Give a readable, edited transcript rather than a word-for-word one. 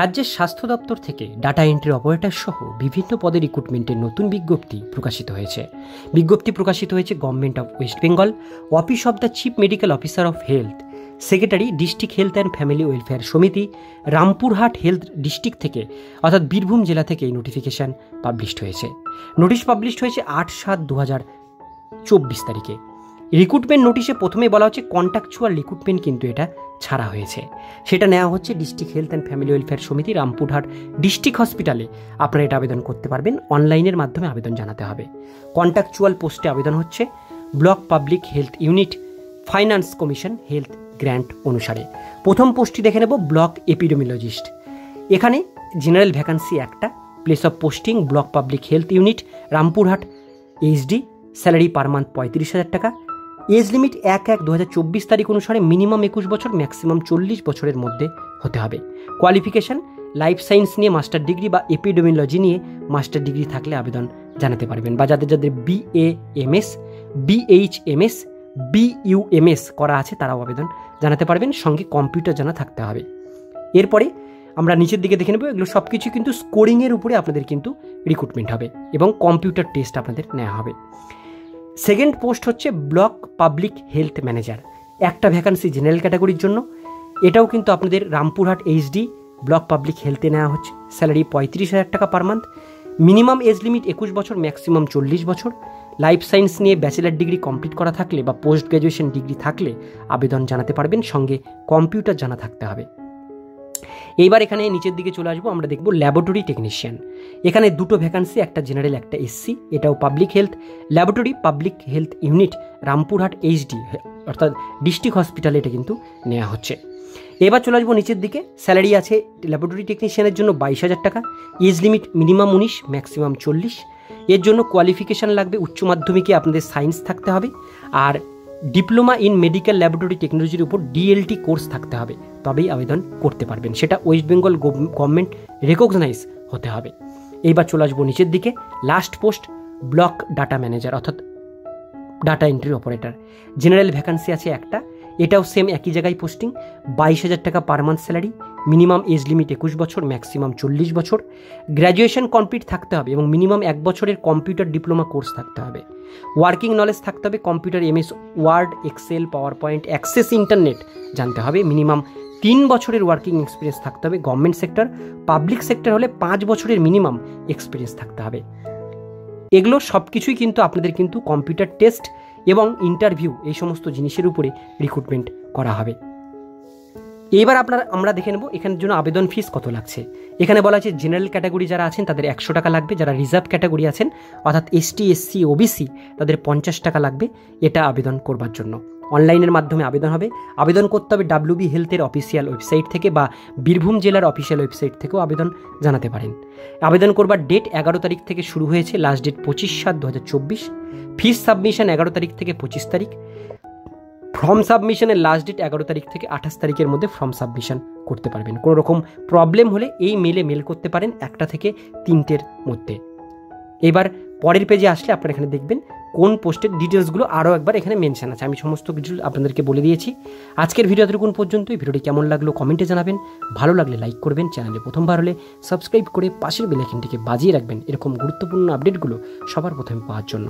রাজ্যের স্বাস্থ্য দপ্তর থেকে ডাটা এন্ট্রি অপারেটর সহ বিভিন্ন পদে রিক্রুটমেন্টের নতুন বিজ্ঞপ্তি প্রকাশিত হয়েছে। বিজ্ঞপ্তি প্রকাশিত হয়েছে government of West Bengal, office of the chief medical officer of health, secretary district health and family welfare সমিতি, রামপুরহাট হেলথ ডিস্ট্রিক্ট থেকে অর্থাৎ বীরভূম জেলা থেকে এই নোটিফিকেশান পাবলিশড হয়েছে। নোটিশ পাবলিশড হয়েছে 8/7/2024 তারিখে। রিক্রুটমেন্ট নোটিশে প্রথমেই বলা হচ্ছে কন্ট্রাকচুয়াল রিক্রুটমেন্ট কিন্তু এটা ছাড়া হয়েছে। সেটা নেওয়া হচ্ছে district health and family welfare সমিতি, রামপুরহাট ডিস্ট্রিক্ট হসপিটালে। আপনারা এটা আবেদন করতে পারবেন, অনলাইনের মাধ্যমে আবেদন জানাতে হবে। কন্ট্রাকচুয়াল পোস্টে আবেদন হচ্ছে block public health unit, finance commission health grant অনুসারে। প্রথম পোস্টটি দেখে নেব ব্লক এপিডেমিওলজিস্ট। এখানে জেনারেল ভ্যাকান্সি একটা, place of posting block public health unit, Rampurhat HD, salary per month 35,000 টাকা। এজ লিমিট 1/1/2024 তারিখ অনুসারে মিনিমাম 21 বছর, ম্যাক্সিমাম 40 বছরের মধ্যে হতে হবে। কোয়ালিফিকেশান লাইফ সায়েন্স নিয়ে মাস্টার ডিগ্রি বা এপিডেমিওলজি নিয়ে মাস্টার ডিগ্রি থাকলে আবেদন জানাতে পারবেন, বা যাদের BAMS, BHMS, BUMS করা আছে তারাও আবেদন জানাতে পারবেন। সঙ্গে কম্পিউটার জানা থাকতে হবে। এরপরে আমরা নিচের দিকে দেখে নেব, এগুলো সব কিছু কিন্তু স্কোরিংয়ের উপরে আপনাদের কিন্তু রিক্রুটমেন্ট হবে এবং কম্পিউটার টেস্ট আপনাদের নেওয়া হবে। সেকেন্ড পোস্ট হচ্ছে ব্লক পাবলিক হেলথ ম্যানেজার, একটা ভ্যাকান্সি জেনারেল ক্যাটাগরির জন্য। এটাও কিন্তু আপনাদের রামপুরহাট এইচডি ব্লক পাবলিক হেলথে নেওয়া হচ্ছে। স্যালারি 35,000 টাকা per month. Minimum age limit 21 বছর, ম্যাক্সিমাম 40 বছর। লাইফ সায়েন্স নিয়ে ব্যাচেলার ডিগ্রি কমপ্লিট করা থাকলে বা পোস্ট গ্র্যাজুয়েশন ডিগ্রি থাকলে আবেদন জানাতে পারবেন, সঙ্গে কম্পিউটার জানা থাকতে হবে। এইবার এখানে নিচের দিকে চলে আসবো, আমরা দেখব ল্যাবরেটরি টেকনিশিয়ান। এখানে দুটো ভ্যাকান্সি, একটা জেনারেল একটা এসসি। এটাও public health, laboratory public health unit, Rampurhat HD অর্থাৎ ডিস্ট্রিক্ট হসপিটালে এটা কিন্তু নেওয়া হচ্ছে। এবার চলে আসবো নিচের দিকে। স্যালারি আছে ল্যাবরেটরি টেকনিশিয়ানের জন্য 22,000 টাকা। Age limit minimum 19, maximum 40। এর জন্য কোয়ালিফিকেশান লাগবে উচ্চ মাধ্যমিকে আপনাদের সায়েন্স থাকতে হবে, আর ডিপ্লোমা ইন মেডিকেল ল্যাবরেটরি টেকনোলজির উপর DLT কোর্স থাকতে হবে, তবেই আবেদন করতে পারবেন। সেটা ওয়েস্ট বেঙ্গল গভর্নমেন্ট রেকগনাইজ হতে হবে। এইবার চলে আসবো নিচের দিকে। Last post block data manager অর্থাৎ data entry operator. General vacancy আছে একটা, এটাও সেম একই জায়গায় পোস্টিং। 22,000 টাকা per month salary. Minimum age limit 21 বছর, ম্যাক্সিমাম 40 বছর। গ্র্যাজুয়েশন কমপ্লিট থাকতে হবে এবং মিনিমাম 1 বছরের কম্পিউটার ডিপ্লোমা কোর্স থাকতে হবে। ওয়ার্কিং নলেজ থাকতে হবে, computer MS Word, Excel, PowerPoint, Access internet জানতে হবে। মিনিমাম 3 বছরের ওয়ার্কিং এক্সপিরিয়েন্স থাকতে হবে। গভর্নমেন্ট সেক্টর, পাবলিক সেক্টর হলে 5 বছরের মিনিমাম এক্সপিরিয়েন্স থাকতে হবে। এগুলো সব কিছুই কিন্তু আপনাদের কিন্তু কম্পিউটার টেস্ট এবং ইন্টারভিউ এই সমস্ত জিনিসের উপরে রিক্রুটমেন্ট করা হবে। এবার আমরা দেখে নেব এখানের জন্য আবেদন ফিস কত লাগছে। এখানে বলা আছে জেনারেল ক্যাটাগরি যারা আছেন তাদের 100 টাকা লাগবে, যারা রিজার্ভ ক্যাটাগরি আছেন অর্থাৎ ST SC OBC তাদের 50 টাকা লাগবে এটা আবেদন করবার জন্য। অনলাইনের মাধ্যমে আবেদন হবে। আবেদন করতে হবে WB হেলথের অফিসিয়াল ওয়েবসাইট থেকে বা বীরভূম জেলার অফিসিয়াল ওয়েবসাইট থেকেও আবেদন জানাতে পারেন। আবেদন করবার ডেট 11 তারিখ থেকে শুরু হয়েছে, লাস্ট ডেট 25/7/2024। ফিস সাবমিশন 11 তারিখ থেকে 25 তারিখ। ফর্ম সাবমিশনের লাস্ট ডেট 11 তারিখ থেকে 28 তারিখের মধ্যে ফর্ম সাবমিশন করতে পারবেন। কোনো রকম প্রবলেম হলে এই মেল করতে পারেন 1টা থেকে 3টের মধ্যে। এবার পরের পেজে আসলে আপনারা এখানে দেখবেন কোন পোস্টের ডিটেলসগুলো আরও একবার এখানে মেনশন আছে। আমি সমস্ত কিছু আপনাদেরকে বলে দিয়েছি। আজকের ভিডিও এতটুকুন পর্যন্ত। এই ভিডিওটি কেমন লাগলো কমেন্টে জানাবেন, ভালো লাগলে লাইক করবেন, চ্যানেলে প্রথমবার হলে সাবস্ক্রাইব করে পাশের বেল আইকনটিকে বাজিয়ে রাখবেন এরকম গুরুত্বপূর্ণ আপডেটগুলো সবার প্রথমে পাওয়ার জন্য।